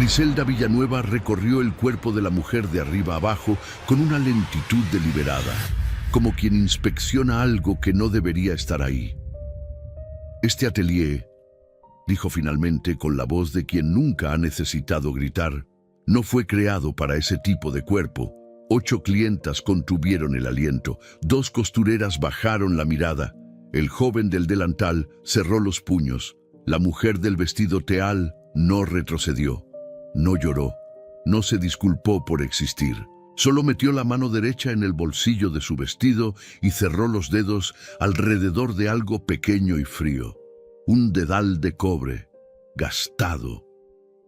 Griselda Villanueva recorrió el cuerpo de la mujer de arriba abajo con una lentitud deliberada, como quien inspecciona algo que no debería estar ahí. Este atelier, dijo finalmente con la voz de quien nunca ha necesitado gritar, no fue creado para ese tipo de cuerpo. 8 clientas contuvieron el aliento, 2 costureras bajaron la mirada, el joven del delantal cerró los puños, la mujer del vestido teal no retrocedió, no lloró, no se disculpó por existir. Solo metió la mano derecha en el bolsillo de su vestido y cerró los dedos alrededor de algo pequeño y frío. Un dedal de cobre, gastado,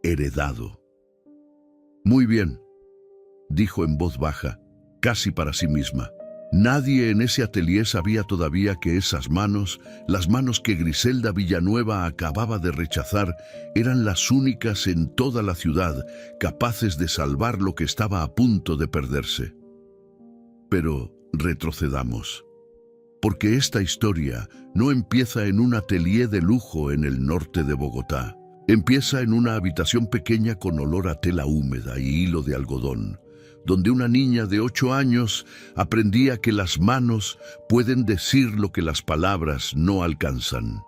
heredado. Muy bien, dijo en voz baja, casi para sí misma. Nadie en ese atelier sabía todavía que esas manos, las manos que Griselda Villanueva acababa de rechazar, eran las únicas en toda la ciudad capaces de salvar lo que estaba a punto de perderse. Pero retrocedamos, porque esta historia no empieza en un atelier de lujo en el norte de Bogotá. Empieza en una habitación pequeña con olor a tela húmeda y hilo de algodón, donde una niña de 8 años aprendía que las manos pueden decir lo que las palabras no alcanzan.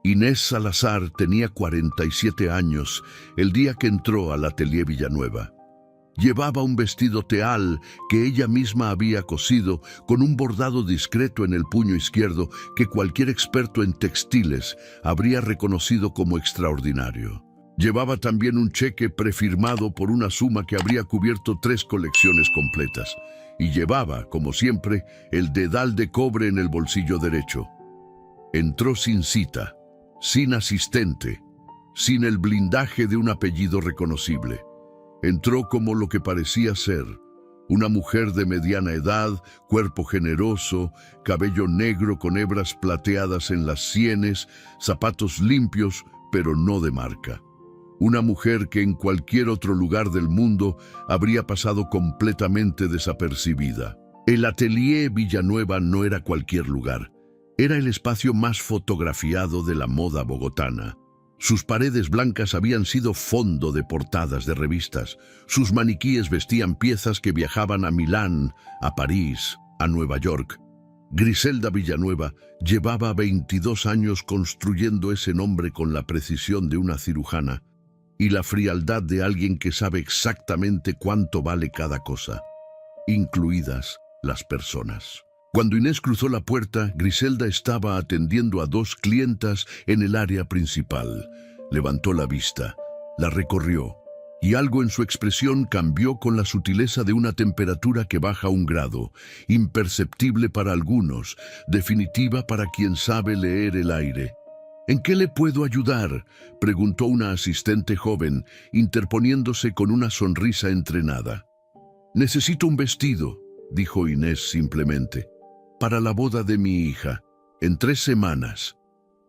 Inés Salazar tenía 47 años el día que entró al atelier Villanueva. Llevaba un vestido teal que ella misma había cosido con un bordado discreto en el puño izquierdo que cualquier experto en textiles habría reconocido como extraordinario. Llevaba también un cheque prefirmado por una suma que habría cubierto 3 colecciones completas. Y llevaba, como siempre, el dedal de cobre en el bolsillo derecho. Entró sin cita, sin asistente, sin el blindaje de un apellido reconocible. Entró como lo que parecía ser, una mujer de mediana edad, cuerpo generoso, cabello negro con hebras plateadas en las sienes, zapatos limpios, pero no de marca. Una mujer que en cualquier otro lugar del mundo habría pasado completamente desapercibida. El atelier Villanueva no era cualquier lugar. Era el espacio más fotografiado de la moda bogotana. Sus paredes blancas habían sido fondo de portadas de revistas. Sus maniquíes vestían piezas que viajaban a Milán, a París, a Nueva York. Griselda Villanueva llevaba 22 años construyendo ese nombre con la precisión de una cirujana y la frialdad de alguien que sabe exactamente cuánto vale cada cosa, incluidas las personas. Cuando Inés cruzó la puerta, Griselda estaba atendiendo a 2 clientas en el área principal. Levantó la vista, la recorrió, y algo en su expresión cambió con la sutileza de una temperatura que baja 1 grado, imperceptible para algunos, definitiva para quien sabe leer el aire. ¿En qué le puedo ayudar?, preguntó una asistente joven, interponiéndose con una sonrisa entrenada. Necesito un vestido, dijo Inés simplemente, para la boda de mi hija, en 3 semanas.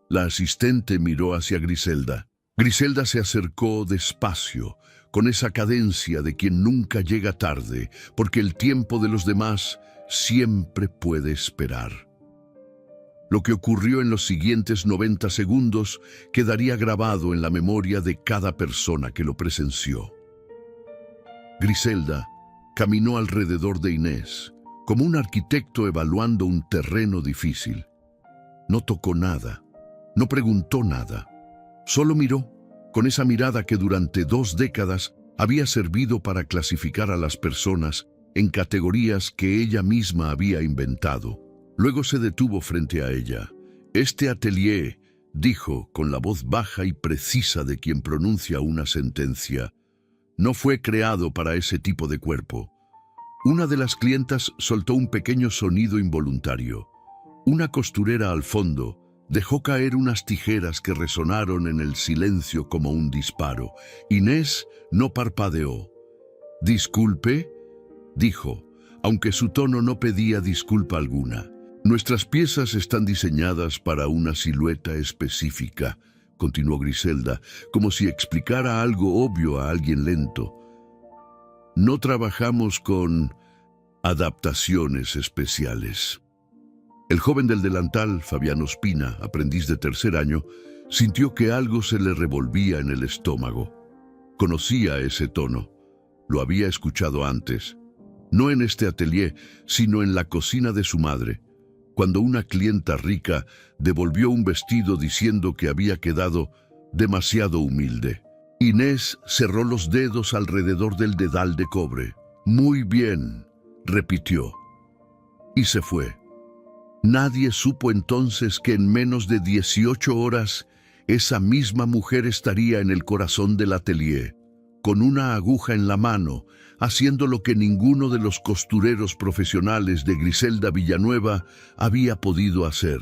La asistente miró hacia Griselda. Griselda se acercó despacio, con esa cadencia de quien nunca llega tarde, porque el tiempo de los demás siempre puede esperar. Lo que ocurrió en los siguientes 90 segundos quedaría grabado en la memoria de cada persona que lo presenció. Griselda caminó alrededor de Inés, como un arquitecto evaluando un terreno difícil. No tocó nada, no preguntó nada, solo miró, con esa mirada que durante 2 décadas había servido para clasificar a las personas en categorías que ella misma había inventado. Luego se detuvo frente a ella. Este atelier, dijo con la voz baja y precisa de quien pronuncia una sentencia, no fue creado para ese tipo de cuerpo. Una de las clientas soltó un pequeño sonido involuntario. Una costurera al fondo dejó caer unas tijeras que resonaron en el silencio como un disparo. Inés no parpadeó. «Disculpe», dijo, aunque su tono no pedía disculpa alguna. «Nuestras piezas están diseñadas para una silueta específica», continuó Griselda, como si explicara algo obvio a alguien lento. «No trabajamos con adaptaciones especiales». El joven del delantal, Fabián Ospina, aprendiz de 3er año, sintió que algo se le revolvía en el estómago. Conocía ese tono. Lo había escuchado antes. No en este atelier, sino en la cocina de su madre, cuando una clienta rica devolvió un vestido diciendo que había quedado demasiado humilde. Inés cerró los dedos alrededor del dedal de cobre. «Muy bien», repitió, y se fue. Nadie supo entonces que en menos de 18 horas esa misma mujer estaría en el corazón del atelier, con una aguja en la mano, haciendo lo que ninguno de los costureros profesionales de Griselda Villanueva había podido hacer.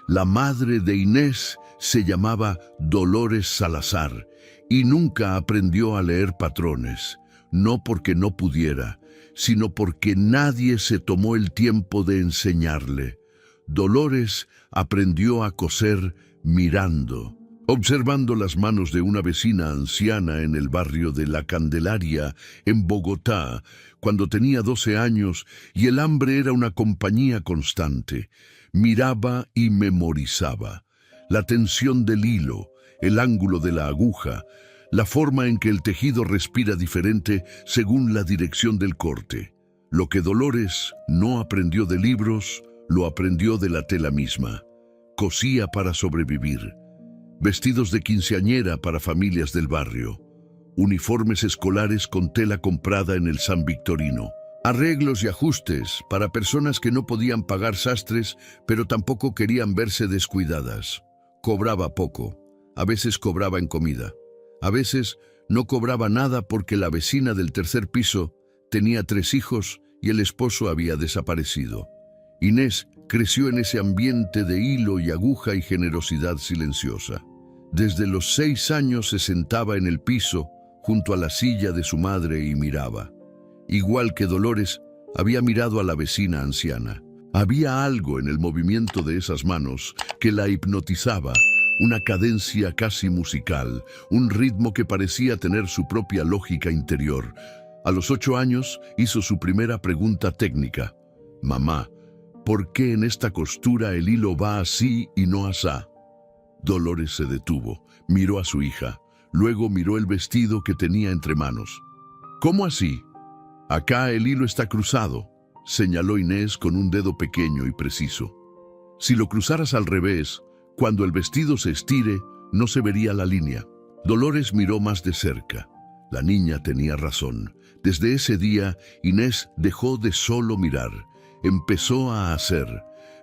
La madre de Inés se llamaba Dolores Salazar y nunca aprendió a leer patrones, no porque no pudiera, sino porque nadie se tomó el tiempo de enseñarle. Dolores aprendió a coser mirando, observando las manos de una vecina anciana en el barrio de La Candelaria, en Bogotá, cuando tenía 12 años y el hambre era una compañía constante. Miraba y memorizaba. La tensión del hilo, el ángulo de la aguja, la forma en que el tejido respira diferente según la dirección del corte. Lo que Dolores no aprendió de libros, lo aprendió de la tela misma. Cosía para sobrevivir. Vestidos de quinceañera para familias del barrio. Uniformes escolares con tela comprada en el San Victorino. Arreglos y ajustes para personas que no podían pagar sastres, pero tampoco querían verse descuidadas. Cobraba poco. A veces cobraba en comida. A veces no cobraba nada porque la vecina del tercer piso tenía 3 hijos y el esposo había desaparecido. Inés creció en ese ambiente de hilo y aguja y generosidad silenciosa. Desde los 6 años se sentaba en el piso junto a la silla de su madre y miraba. Igual que Dolores, había mirado a la vecina anciana. Había algo en el movimiento de esas manos que la hipnotizaba, una cadencia casi musical, un ritmo que parecía tener su propia lógica interior. A los 8 años hizo su primera pregunta técnica. «Mamá, ¿por qué en esta costura el hilo va así y no asá?» Dolores se detuvo, miró a su hija, luego miró el vestido que tenía entre manos. «¿Cómo así?» «Acá el hilo está cruzado», señaló Inés con un dedo pequeño y preciso. «Si lo cruzaras al revés, cuando el vestido se estire, no se vería la línea». Dolores miró más de cerca. La niña tenía razón. Desde ese día, Inés dejó de solo mirar. Empezó a hacer.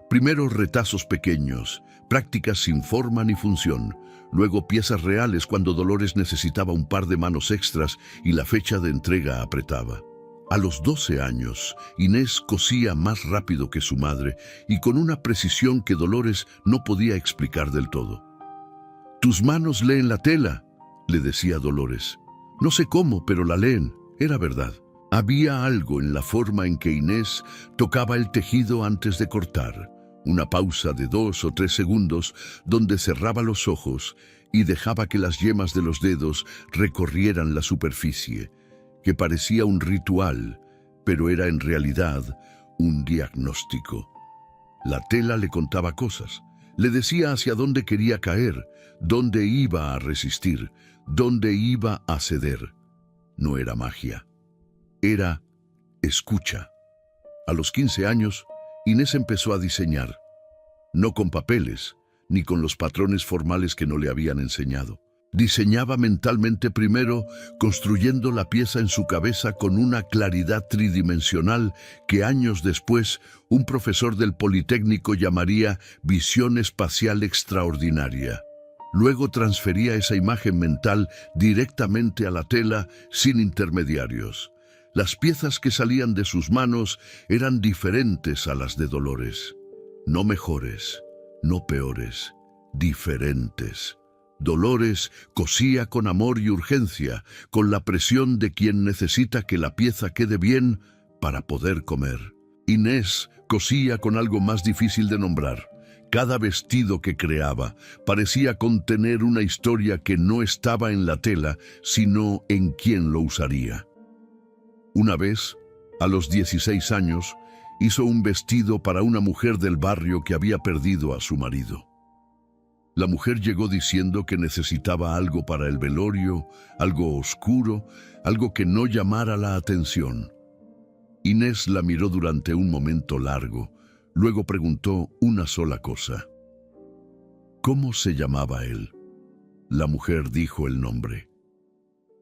Primero retazos pequeños, prácticas sin forma ni función. Luego piezas reales cuando Dolores necesitaba un par de manos extras y la fecha de entrega apretaba. A los 12 años, Inés cosía más rápido que su madre y con una precisión que Dolores no podía explicar del todo. «Tus manos leen la tela», le decía Dolores. «No sé cómo, pero la leen». Era verdad. Había algo en la forma en que Inés tocaba el tejido antes de cortar. Una pausa de 2 o 3 segundos donde cerraba los ojos y dejaba que las yemas de los dedos recorrieran la superficie, que parecía un ritual, pero era en realidad un diagnóstico. La tela le contaba cosas, le decía hacia dónde quería caer, dónde iba a resistir, dónde iba a ceder. No era magia, era escucha. A los 15 años, Inés empezó a diseñar, no con papeles, ni con los patrones formales que no le habían enseñado. Diseñaba mentalmente primero, construyendo la pieza en su cabeza con una claridad tridimensional que años después un profesor del Politécnico llamaría visión espacial extraordinaria. Luego transfería esa imagen mental directamente a la tela sin intermediarios. Las piezas que salían de sus manos eran diferentes a las de Dolores. No mejores, no peores, diferentes. Dolores cosía con amor y urgencia, con la presión de quien necesita que la pieza quede bien para poder comer. Inés cosía con algo más difícil de nombrar. Cada vestido que creaba parecía contener una historia que no estaba en la tela, sino en quien lo usaría. Una vez, a los 16 años, hizo un vestido para una mujer del barrio que había perdido a su marido. La mujer llegó diciendo que necesitaba algo para el velorio, algo oscuro, algo que no llamara la atención. Inés la miró durante un momento largo, luego preguntó una sola cosa. ¿Cómo se llamaba él? La mujer dijo el nombre.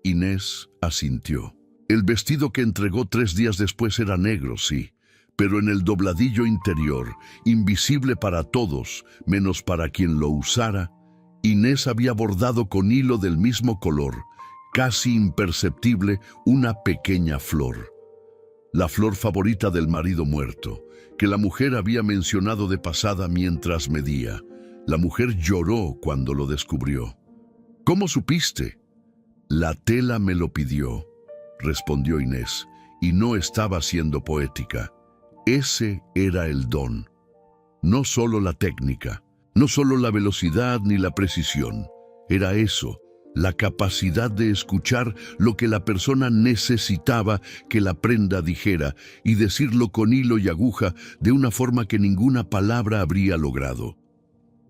Inés asintió. El vestido que entregó 3 días después era negro, sí, pero en el dobladillo interior, invisible para todos, menos para quien lo usara, Inés había bordado con hilo del mismo color, casi imperceptible, una pequeña flor. La flor favorita del marido muerto, que la mujer había mencionado de pasada mientras medía. La mujer lloró cuando lo descubrió. ¿Cómo supiste? La tela me lo pidió, respondió Inés, y no estaba siendo poética. Ese era el don. No solo la técnica, no solo la velocidad ni la precisión. Era eso, la capacidad de escuchar lo que la persona necesitaba que la prenda dijera y decirlo con hilo y aguja de una forma que ninguna palabra habría logrado.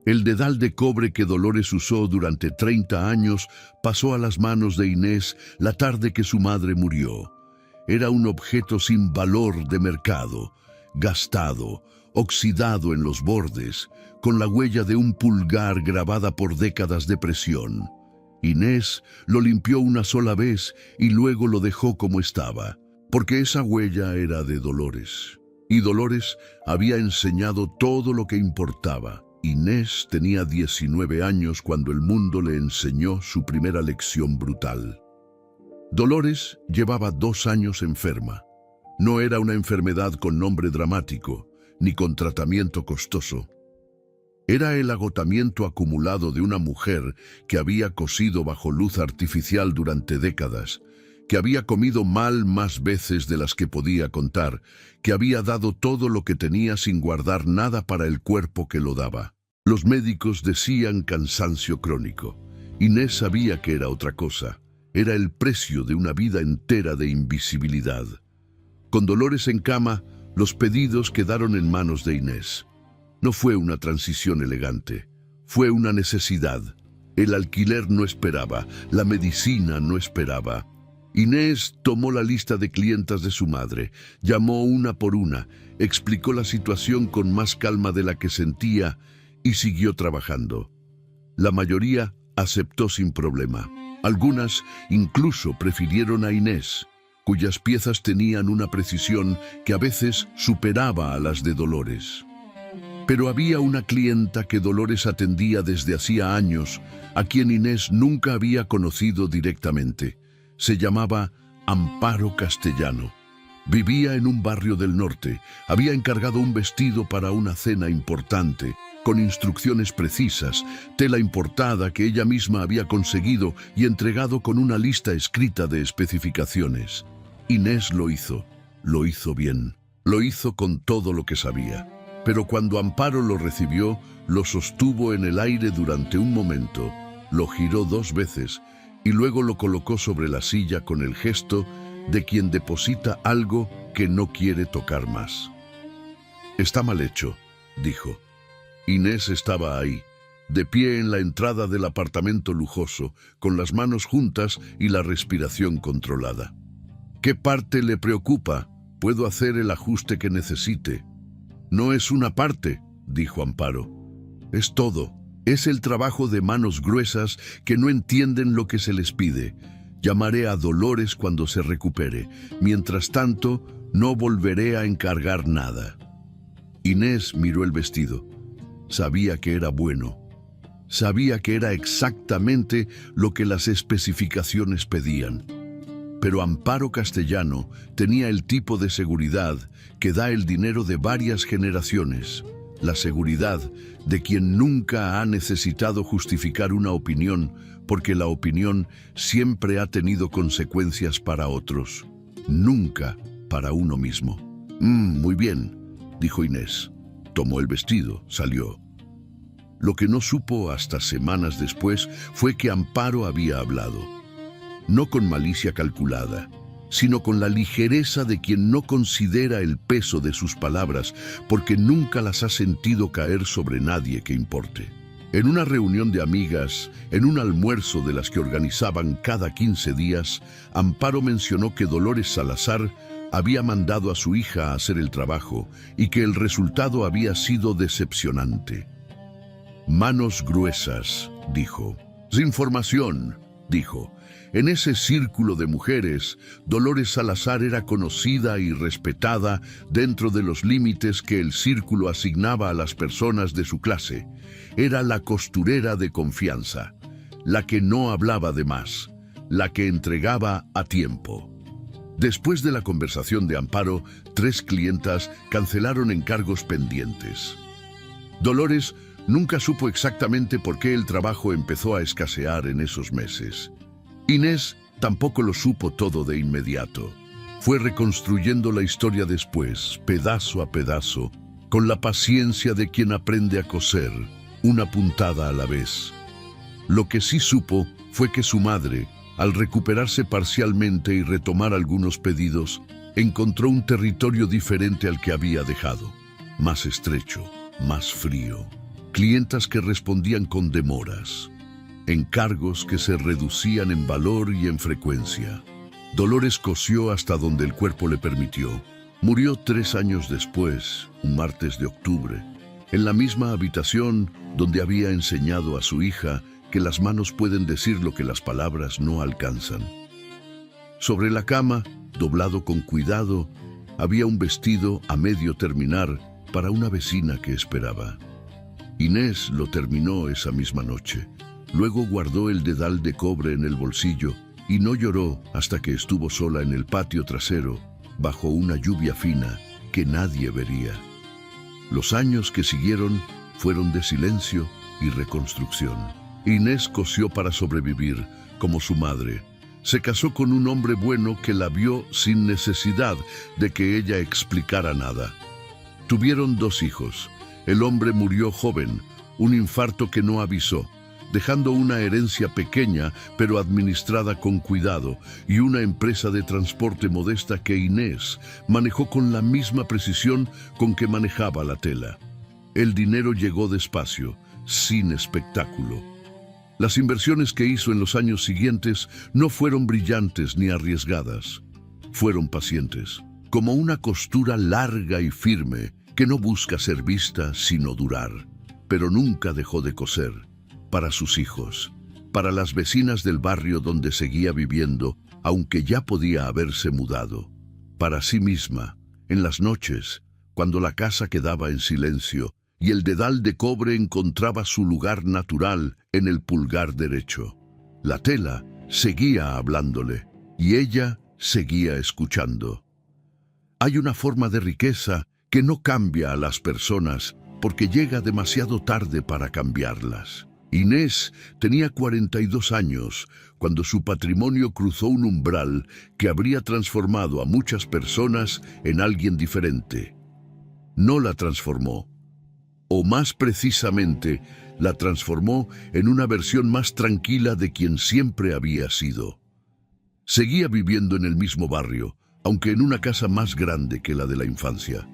El dedal de cobre que Dolores usó durante 30 años pasó a las manos de Inés la tarde que su madre murió. Era un objeto sin valor de mercado, gastado, oxidado en los bordes, con la huella de un pulgar grabada por décadas de presión. Inés lo limpió una sola vez y luego lo dejó como estaba, porque esa huella era de Dolores. Y Dolores había enseñado todo lo que importaba. Inés tenía 19 años cuando el mundo le enseñó su primera lección brutal. Dolores llevaba 2 años enferma. No era una enfermedad con nombre dramático, ni con tratamiento costoso. Era el agotamiento acumulado de una mujer que había cosido bajo luz artificial durante décadas, que había comido mal más veces de las que podía contar, que había dado todo lo que tenía sin guardar nada para el cuerpo que lo daba. Los médicos decían cansancio crónico. Inés sabía que era otra cosa. Era el precio de una vida entera de invisibilidad. Con Dolores en cama, los pedidos quedaron en manos de Inés. No fue una transición elegante, fue una necesidad. El alquiler no esperaba, la medicina no esperaba. Inés tomó la lista de clientas de su madre, llamó una por una, explicó la situación con más calma de la que sentía y siguió trabajando. La mayoría aceptó sin problema. Algunas incluso prefirieron a Inés, cuyas piezas tenían una precisión que a veces superaba a las de Dolores. Pero había una clienta que Dolores atendía desde hacía años, a quien Inés nunca había conocido directamente. Se llamaba Amparo Castellano. Vivía en un barrio del norte, había encargado un vestido para una cena importante, con instrucciones precisas, tela importada que ella misma había conseguido y entregado con una lista escrita de especificaciones. Inés lo hizo bien, lo hizo con todo lo que sabía. Pero cuando Amparo lo recibió, lo sostuvo en el aire durante un momento, lo giró 2 veces y luego lo colocó sobre la silla con el gesto de quien deposita algo que no quiere tocar más. «Está mal hecho», dijo. Inés estaba ahí, de pie en la entrada del apartamento lujoso, con las manos juntas y la respiración controlada. «¿Qué parte le preocupa? Puedo hacer el ajuste que necesite». «No es una parte», dijo Amparo. «Es todo. Es el trabajo de manos gruesas que no entienden lo que se les pide. Llamaré a Dolores cuando se recupere. Mientras tanto, no volveré a encargar nada». Inés miró el vestido. Sabía que era bueno. Sabía que era exactamente lo que las especificaciones pedían. Pero Amparo Castellano tenía el tipo de seguridad que da el dinero de varias generaciones, la seguridad de quien nunca ha necesitado justificar una opinión, porque la opinión siempre ha tenido consecuencias para otros, nunca para uno mismo. Muy bien», dijo Inés. Tomó el vestido, salió. Lo que no supo hasta semanas después fue que Amparo había hablado. No con malicia calculada, sino con la ligereza de quien no considera el peso de sus palabras porque nunca las ha sentido caer sobre nadie que importe. En una reunión de amigas, en un almuerzo de las que organizaban cada 15 días, Amparo mencionó que Dolores Salazar había mandado a su hija a hacer el trabajo y que el resultado había sido decepcionante. Manos gruesas, dijo. Sin formación, dijo. En ese círculo de mujeres, Dolores Salazar era conocida y respetada dentro de los límites que el círculo asignaba a las personas de su clase. Era la costurera de confianza, la que no hablaba de más, la que entregaba a tiempo. Después de la conversación de Amparo, 3 clientas cancelaron encargos pendientes. Dolores nunca supo exactamente por qué el trabajo empezó a escasear en esos meses. Inés tampoco lo supo todo de inmediato. Fue reconstruyendo la historia después, pedazo a pedazo, con la paciencia de quien aprende a coser, una puntada a la vez. Lo que sí supo fue que su madre, al recuperarse parcialmente y retomar algunos pedidos, encontró un territorio diferente al que había dejado, más estrecho, más frío, clientas que respondían con demoras, encargos que se reducían en valor y en frecuencia. Dolores cosió hasta donde el cuerpo le permitió. Murió 3 años después, un martes de octubre, en la misma habitación donde había enseñado a su hija que las manos pueden decir lo que las palabras no alcanzan. Sobre la cama, doblado con cuidado, había un vestido a medio terminar para una vecina que esperaba. Inés lo terminó esa misma noche. Luego guardó el dedal de cobre en el bolsillo y no lloró hasta que estuvo sola en el patio trasero, bajo una lluvia fina que nadie vería. Los años que siguieron fueron de silencio y reconstrucción. Inés cosió para sobrevivir, como su madre. Se casó con un hombre bueno que la vio sin necesidad de que ella explicara nada. Tuvieron 2 hijos. El hombre murió joven, un infarto que no avisó, dejando una herencia pequeña pero administrada con cuidado y una empresa de transporte modesta que Inés manejó con la misma precisión con que manejaba la tela. El dinero llegó despacio, sin espectáculo. Las inversiones que hizo en los años siguientes no fueron brillantes ni arriesgadas. Fueron pacientes, como una costura larga y firme que no busca ser vista sino durar. Pero nunca dejó de coser. Para sus hijos, para las vecinas del barrio donde seguía viviendo, aunque ya podía haberse mudado. Para sí misma, en las noches, cuando la casa quedaba en silencio y el dedal de cobre encontraba su lugar natural en el pulgar derecho. La tela seguía hablándole y ella seguía escuchando. Hay una forma de riqueza que no cambia a las personas porque llega demasiado tarde para cambiarlas. Inés tenía 42 años cuando su patrimonio cruzó un umbral que habría transformado a muchas personas en alguien diferente. No la transformó, o más precisamente, la transformó en una versión más tranquila de quien siempre había sido. Seguía viviendo en el mismo barrio, aunque en una casa más grande que la de la infancia.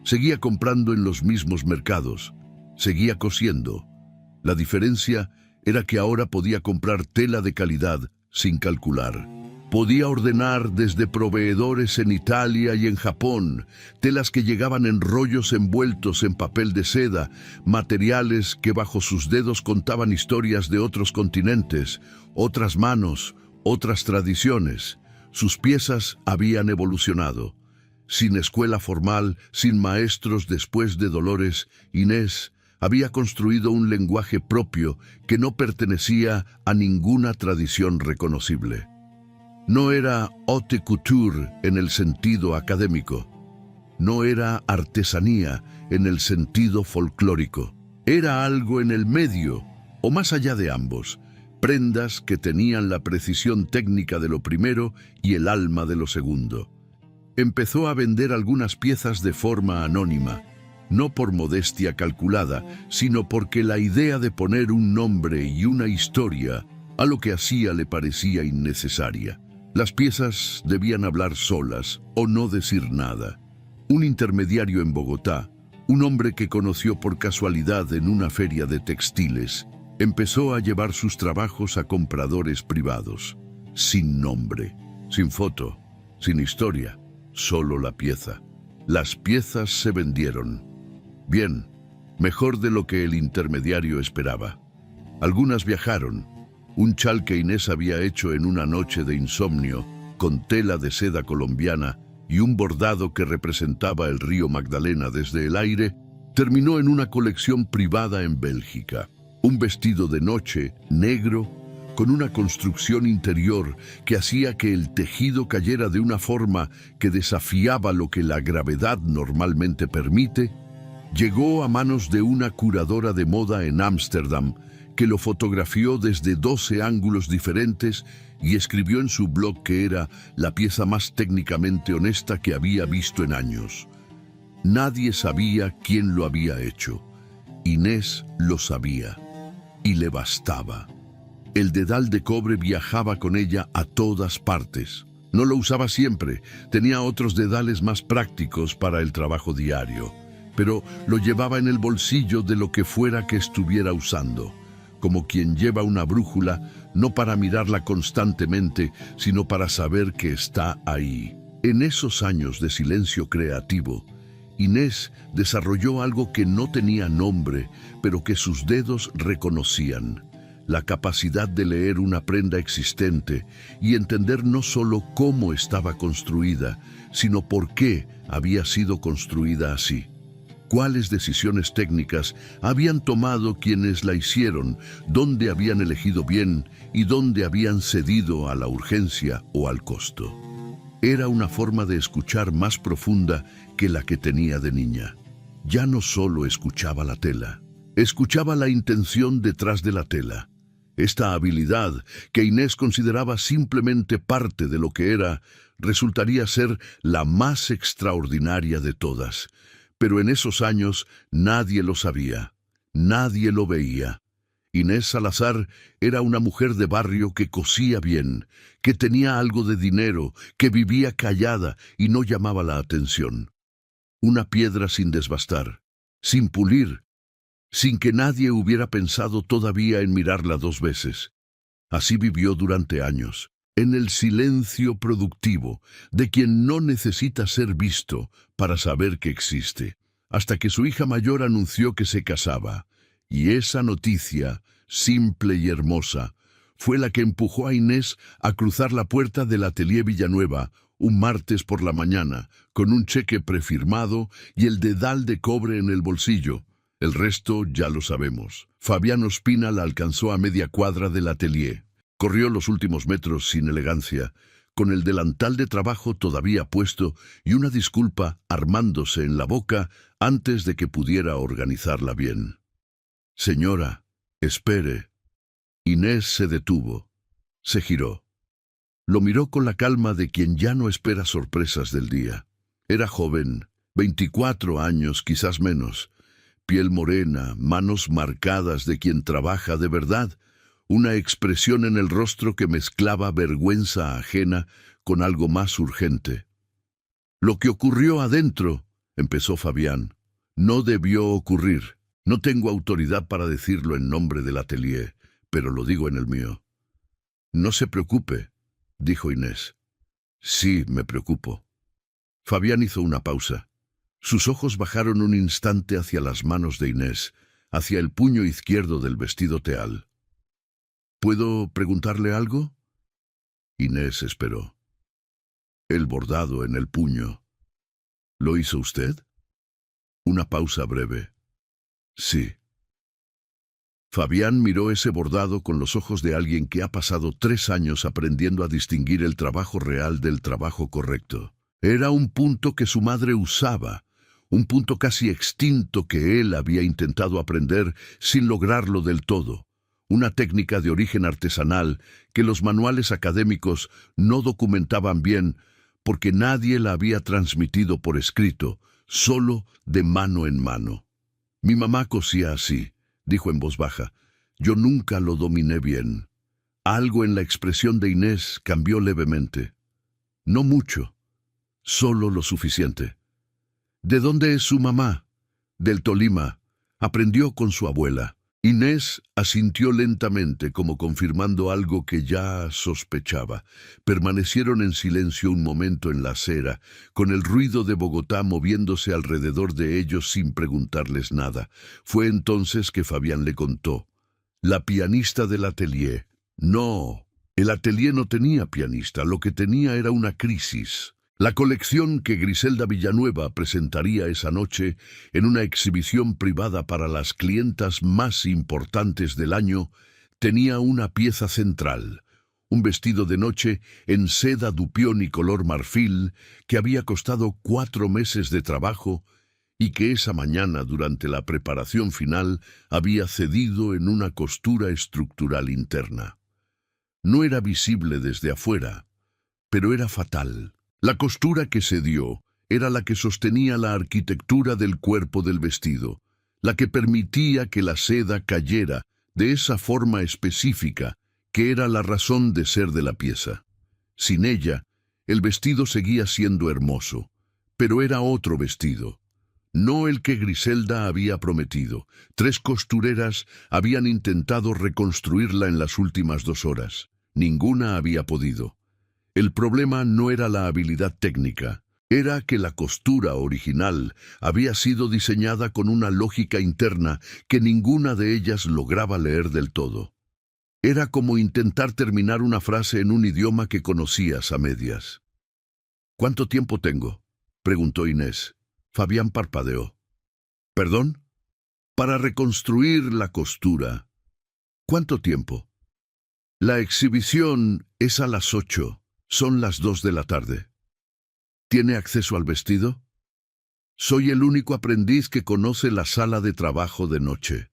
Seguía comprando en los mismos mercados, seguía cosiendo. La diferencia era que ahora podía comprar tela de calidad sin calcular. Podía ordenar desde proveedores en Italia y en Japón, telas que llegaban en rollos envueltos en papel de seda, materiales que bajo sus dedos contaban historias de otros continentes, otras manos, otras tradiciones. Sus piezas habían evolucionado. Sin escuela formal, sin maestros después de Dolores, Inés había construido un lenguaje propio que no pertenecía a ninguna tradición reconocible. No era haute couture en el sentido académico. No era artesanía en el sentido folclórico. Era algo en el medio, o más allá de ambos, prendas que tenían la precisión técnica de lo primero y el alma de lo segundo. Empezó a vender algunas piezas de forma anónima, no por modestia calculada, sino porque la idea de poner un nombre y una historia a lo que hacía le parecía innecesaria. Las piezas debían hablar solas o no decir nada. Un intermediario en Bogotá, un hombre que conoció por casualidad en una feria de textiles, empezó a llevar sus trabajos a compradores privados, sin nombre, sin foto, sin historia, solo la pieza. Las piezas se vendieron. Bien, mejor de lo que el intermediario esperaba. Algunas viajaron. Un chal que Inés había hecho en una noche de insomnio, con tela de seda colombiana y un bordado que representaba el río Magdalena desde el aire, terminó en una colección privada en Bélgica. Un vestido de noche, negro, con una construcción interior que hacía que el tejido cayera de una forma que desafiaba lo que la gravedad normalmente permite, llegó a manos de una curadora de moda en Ámsterdam, que lo fotografió desde 12 ángulos diferentes y escribió en su blog que era la pieza más técnicamente honesta que había visto en años. Nadie sabía quién lo había hecho. Inés lo sabía, y le bastaba. El dedal de cobre viajaba con ella a todas partes. No lo usaba siempre, tenía otros dedales más prácticos para el trabajo diario, pero lo llevaba en el bolsillo de lo que fuera que estuviera usando, como quien lleva una brújula, no para mirarla constantemente, sino para saber que está ahí. En esos años de silencio creativo, Inés desarrolló algo que no tenía nombre, pero que sus dedos reconocían: la capacidad de leer una prenda existente y entender no solo cómo estaba construida, sino por qué había sido construida así. Cuáles decisiones técnicas habían tomado quienes la hicieron, dónde habían elegido bien y dónde habían cedido a la urgencia o al costo. Era una forma de escuchar más profunda que la que tenía de niña. Ya no solo escuchaba la tela, escuchaba la intención detrás de la tela. Esta habilidad, que Inés consideraba simplemente parte de lo que era, resultaría ser la más extraordinaria de todas. Pero en esos años nadie lo sabía, nadie lo veía. Inés Salazar era una mujer de barrio que cosía bien, que tenía algo de dinero, que vivía callada y no llamaba la atención. Una piedra sin desbastar, sin pulir, sin que nadie hubiera pensado todavía en mirarla 2 veces. Así vivió durante años, en el silencio productivo de quien no necesita ser visto para saber que existe, hasta que su hija mayor anunció que se casaba. Y esa noticia, simple y hermosa, fue la que empujó a Inés a cruzar la puerta del Atelier Villanueva un martes por la mañana, con un cheque prefirmado y el dedal de cobre en el bolsillo. El resto ya lo sabemos. Fabián Ospina la alcanzó a media cuadra del atelier. Corrió los últimos metros sin elegancia, con el delantal de trabajo todavía puesto y una disculpa armándose en la boca antes de que pudiera organizarla bien. «Señora, espere». Inés se detuvo, se giró. Lo miró con la calma de quien ya no espera sorpresas del día. Era joven, 24 años, quizás menos. Piel morena, manos marcadas de quien trabaja de verdad, una expresión en el rostro que mezclaba vergüenza ajena con algo más urgente. «Lo que ocurrió adentro», empezó Fabián, «no debió ocurrir. No tengo autoridad para decirlo en nombre del atelier, pero lo digo en el mío». «No se preocupe», dijo Inés. «Sí, me preocupo». Fabián hizo una pausa. Sus ojos bajaron un instante hacia las manos de Inés, hacia el puño izquierdo del vestido teal. «¿Puedo preguntarle algo?» Inés esperó. «El bordado en el puño. ¿Lo hizo usted?» Una pausa breve. «Sí». Fabián miró ese bordado con los ojos de alguien que ha pasado 3 años aprendiendo a distinguir el trabajo real del trabajo correcto. Era un punto que su madre usaba, un punto casi extinto que él había intentado aprender sin lograrlo del todo. Una técnica de origen artesanal que los manuales académicos no documentaban bien porque nadie la había transmitido por escrito, solo de mano en mano. «Mi mamá cosía así», dijo en voz baja. «Yo nunca lo dominé bien». Algo en la expresión de Inés cambió levemente. No mucho, solo lo suficiente. «¿De dónde es su mamá?». Del Tolima. Aprendió con su abuela. Inés asintió lentamente, como confirmando algo que ya sospechaba. Permanecieron en silencio un momento en la acera, con el ruido de Bogotá moviéndose alrededor de ellos sin preguntarles nada. Fue entonces que Fabián le contó. La pianista del atelier. No, el atelier no tenía pianista, lo que tenía era una crisis. La colección que Griselda Villanueva presentaría esa noche en una exhibición privada para las clientas más importantes del año tenía una pieza central, un vestido de noche en seda dupión y color marfil que había costado 4 meses de trabajo y que esa mañana durante la preparación final había cedido en una costura estructural interna. No era visible desde afuera, pero era fatal. La costura que se dio era la que sostenía la arquitectura del cuerpo del vestido, la que permitía que la seda cayera de esa forma específica que era la razón de ser de la pieza. Sin ella, el vestido seguía siendo hermoso, pero era otro vestido, no el que Griselda había prometido. 3 costureras habían intentado reconstruirla en las últimas 2 horas. Ninguna había podido. El problema no era la habilidad técnica, era que la costura original había sido diseñada con una lógica interna que ninguna de ellas lograba leer del todo. Era como intentar terminar una frase en un idioma que conocías a medias. ¿Cuánto tiempo tengo?, preguntó Inés. Fabián parpadeó. ¿Perdón? Para reconstruir la costura. ¿Cuánto tiempo? La exhibición es a las 8. Son las 2 de la tarde. ¿Tiene acceso al vestido? Soy el único aprendiz que conoce la sala de trabajo de noche.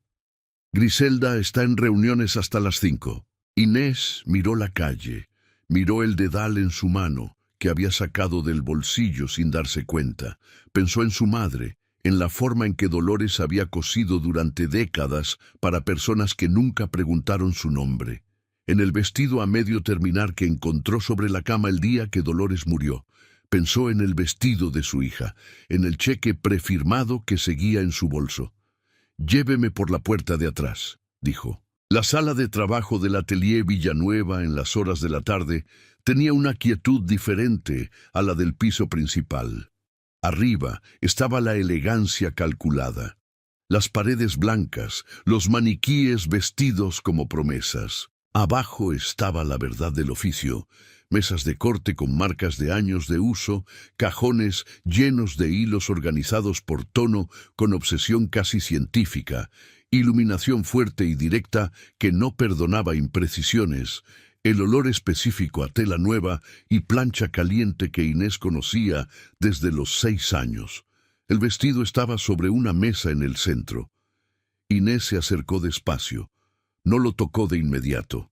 Griselda está en reuniones hasta las 5. Inés miró la calle, miró el dedal en su mano, que había sacado del bolsillo sin darse cuenta. Pensó en su madre, en la forma en que Dolores había cosido durante décadas para personas que nunca preguntaron su nombre. En el vestido a medio terminar que encontró sobre la cama el día que Dolores murió. Pensó en el vestido de su hija, en el cheque prefirmado que seguía en su bolso. «Lléveme por la puerta de atrás», dijo. La sala de trabajo del atelier Villanueva en las horas de la tarde tenía una quietud diferente a la del piso principal. Arriba estaba la elegancia calculada. Las paredes blancas, los maniquíes vestidos como promesas. Abajo estaba la verdad del oficio, mesas de corte con marcas de años de uso, cajones llenos de hilos organizados por tono con obsesión casi científica, iluminación fuerte y directa que no perdonaba imprecisiones, el olor específico a tela nueva y plancha caliente que Inés conocía desde los 6 años. El vestido estaba sobre una mesa en el centro. Inés se acercó despacio. No lo tocó de inmediato.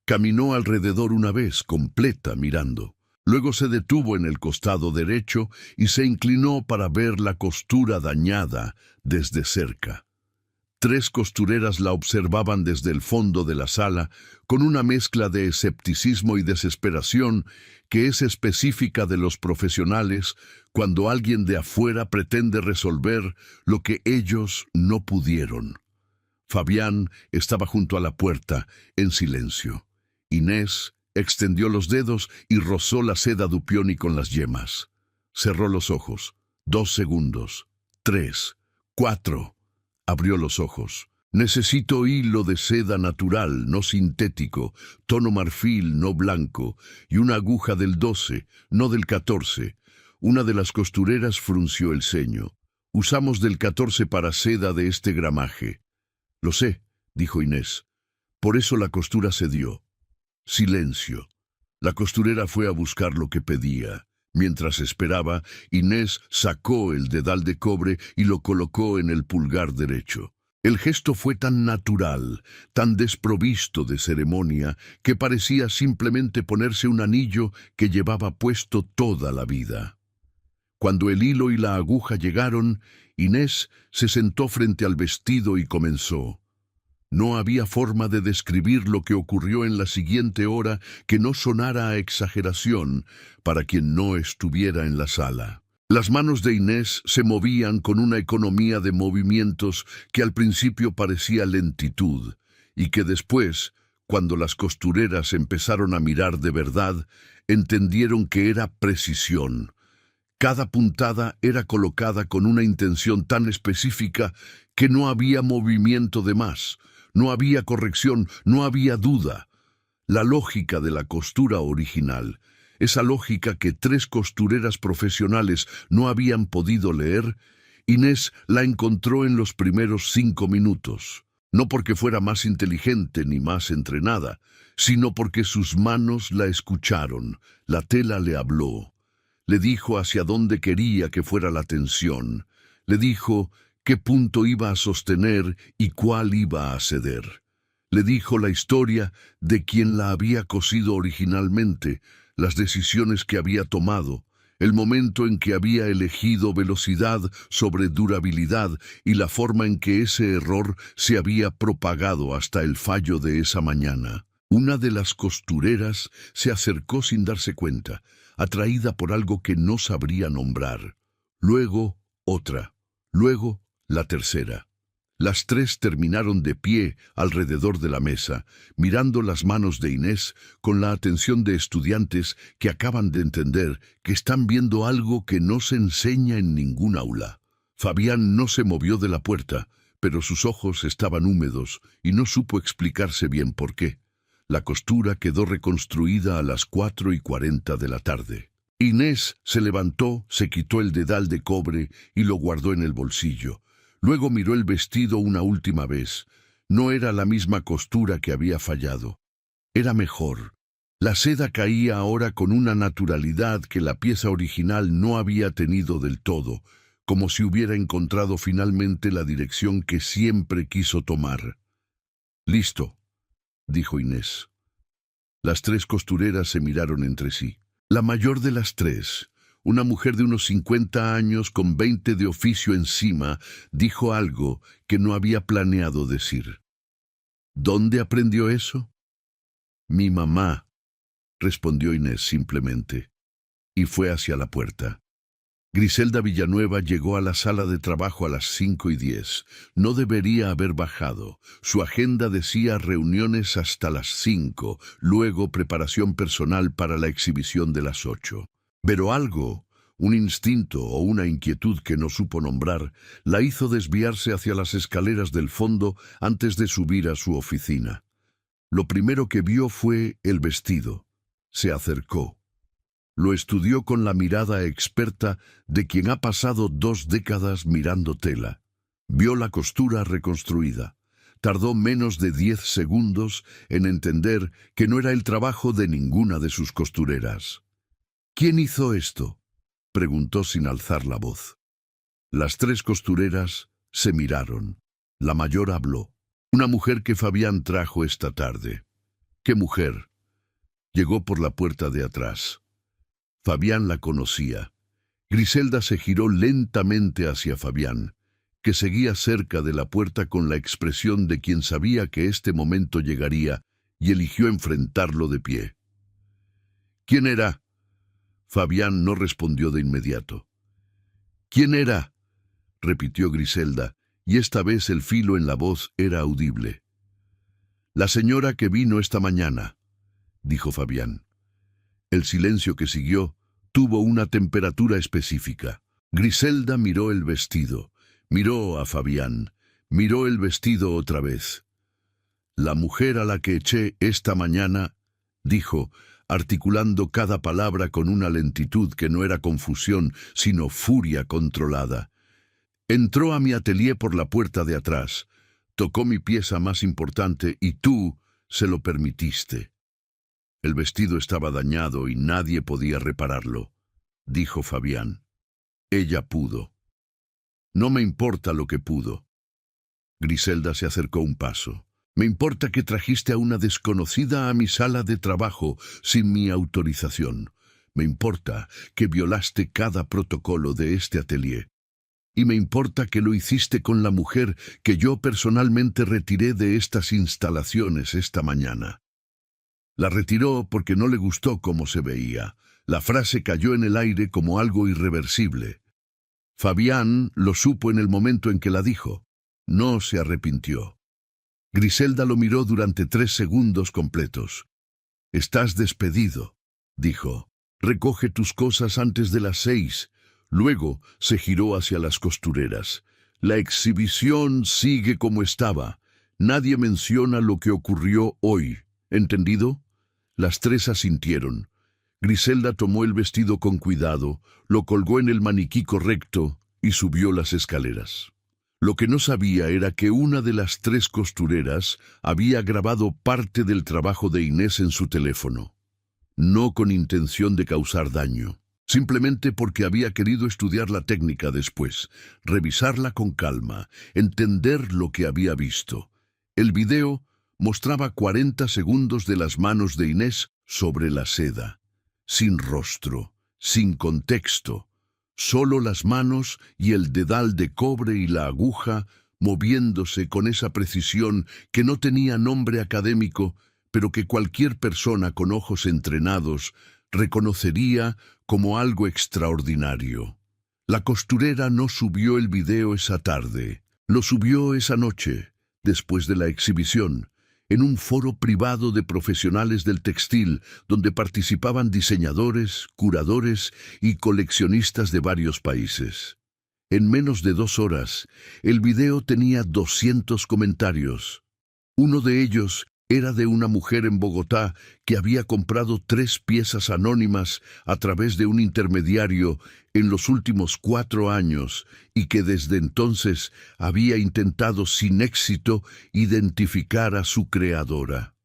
Caminó alrededor una vez, completa, mirando. Luego se detuvo en el costado derecho y se inclinó para ver la costura dañada desde cerca. 3 costureras la observaban desde el fondo de la sala con una mezcla de escepticismo y desesperación que es específica de los profesionales cuando alguien de afuera pretende resolver lo que ellos no pudieron. Fabián estaba junto a la puerta, en silencio. Inés extendió los dedos y rozó la seda dupioni con las yemas. Cerró los ojos. 2 segundos. 3. 4. Abrió los ojos. Necesito hilo de seda natural, no sintético, tono marfil, no blanco, y una aguja del 12, no del 14. Una de las costureras frunció el ceño. Usamos del 14 para seda de este gramaje. Lo sé, dijo Inés. Por eso la costura se dio. Silencio. La costurera fue a buscar lo que pedía. Mientras esperaba, Inés sacó el dedal de cobre y lo colocó en el pulgar derecho. El gesto fue tan natural, tan desprovisto de ceremonia, que parecía simplemente ponerse un anillo que llevaba puesto toda la vida. Cuando el hilo y la aguja llegaron, Inés se sentó frente al vestido y comenzó. No había forma de describir lo que ocurrió en la siguiente hora que no sonara a exageración para quien no estuviera en la sala. Las manos de Inés se movían con una economía de movimientos que al principio parecía lentitud y que después, cuando las costureras empezaron a mirar de verdad, entendieron que era precisión. Cada puntada era colocada con una intención tan específica que no había movimiento de más, no había corrección, no había duda. La lógica de la costura original, esa lógica que 3 costureras profesionales no habían podido leer, Inés la encontró en los primeros 5 minutos. No porque fuera más inteligente ni más entrenada, sino porque sus manos la escucharon, la tela le habló. Le dijo hacia dónde quería que fuera la tensión. Le dijo qué punto iba a sostener y cuál iba a ceder. Le dijo la historia de quien la había cosido originalmente, las decisiones que había tomado, el momento en que había elegido velocidad sobre durabilidad y la forma en que ese error se había propagado hasta el fallo de esa mañana. Una de las costureras se acercó sin darse cuenta, atraída por algo que no sabría nombrar. Luego, otra. Luego, la tercera. Las 3 terminaron de pie alrededor de la mesa, mirando las manos de Inés con la atención de estudiantes que acaban de entender que están viendo algo que no se enseña en ningún aula. Fabián no se movió de la puerta, pero sus ojos estaban húmedos y no supo explicarse bien por qué. La costura quedó reconstruida a las 4:40 de la tarde. Inés se levantó, se quitó el dedal de cobre y lo guardó en el bolsillo. Luego miró el vestido una última vez. No era la misma costura que había fallado. Era mejor. La seda caía ahora con una naturalidad que la pieza original no había tenido del todo, como si hubiera encontrado finalmente la dirección que siempre quiso tomar. «Listo», dijo Inés. Las 3 costureras se miraron entre sí. La mayor de las 3, una mujer de unos 50 años con 20 de oficio encima, dijo algo que no había planeado decir. «¿Dónde aprendió eso?» «Mi mamá», respondió Inés simplemente, y fue hacia la puerta. Griselda Villanueva llegó a la sala de trabajo a las 5:10. No debería haber bajado. Su agenda decía reuniones hasta las 5, luego preparación personal para la exhibición de las 8. Pero algo, un instinto o una inquietud que no supo nombrar, la hizo desviarse hacia las escaleras del fondo antes de subir a su oficina. Lo primero que vio fue el vestido. Se acercó. Lo estudió con la mirada experta de quien ha pasado 2 décadas mirando tela. Vio la costura reconstruida. Tardó menos de 10 segundos en entender que no era el trabajo de ninguna de sus costureras. «¿Quién hizo esto?», preguntó sin alzar la voz. Las 3 costureras se miraron. La mayor habló. «Una mujer que Fabián trajo esta tarde». «¿Qué mujer?». Llegó por la puerta de atrás. Fabián la conocía. Griselda se giró lentamente hacia Fabián, que seguía cerca de la puerta con la expresión de quien sabía que este momento llegaría, y eligió enfrentarlo de pie. «¿Quién era?». Fabián no respondió de inmediato. «¿Quién era?», repitió Griselda, y esta vez el filo en la voz era audible. «La señora que vino esta mañana», dijo Fabián. El silencio que siguió tuvo una temperatura específica. Griselda miró el vestido, miró a Fabián, miró el vestido otra vez. «La mujer a la que eché esta mañana», dijo, articulando cada palabra con una lentitud que no era confusión, sino furia controlada. «Entró a mi atelier por la puerta de atrás, tocó mi pieza más importante y tú se lo permitiste». «El vestido estaba dañado y nadie podía repararlo», dijo Fabián. «Ella pudo». «No me importa lo que pudo». Griselda se acercó un paso. «Me importa que trajiste a una desconocida a mi sala de trabajo sin mi autorización. Me importa que violaste cada protocolo de este atelier. Y me importa que lo hiciste con la mujer que yo personalmente retiré de estas instalaciones esta mañana». La retiró porque no le gustó cómo se veía. La frase cayó en el aire como algo irreversible. Fabián lo supo en el momento en que la dijo. No se arrepintió. Griselda lo miró durante 3 segundos completos. «Estás despedido», dijo. «Recoge tus cosas antes de las 6». Luego se giró hacia las costureras. «La exhibición sigue como estaba. Nadie menciona lo que ocurrió hoy. ¿Entendido?» Las 3 asintieron. Griselda tomó el vestido con cuidado, lo colgó en el maniquí correcto y subió las escaleras. Lo que no sabía era que una de las 3 costureras había grabado parte del trabajo de Inés en su teléfono. No con intención de causar daño, simplemente porque había querido estudiar la técnica después, revisarla con calma, entender lo que había visto. El video mostraba 40 segundos de las manos de Inés sobre la seda, sin rostro, sin contexto. Solo las manos y el dedal de cobre y la aguja moviéndose con esa precisión que no tenía nombre académico, pero que cualquier persona con ojos entrenados reconocería como algo extraordinario. La costurera no subió el video esa tarde, lo subió esa noche, después de la exhibición, en un foro privado de profesionales del textil, donde participaban diseñadores, curadores y coleccionistas de varios países. En menos de 2 horas, el video tenía 200 comentarios. Uno de ellos era de una mujer en Bogotá que había comprado 3 piezas anónimas a través de un intermediario en los últimos 4 años y que desde entonces había intentado sin éxito identificar a su creadora.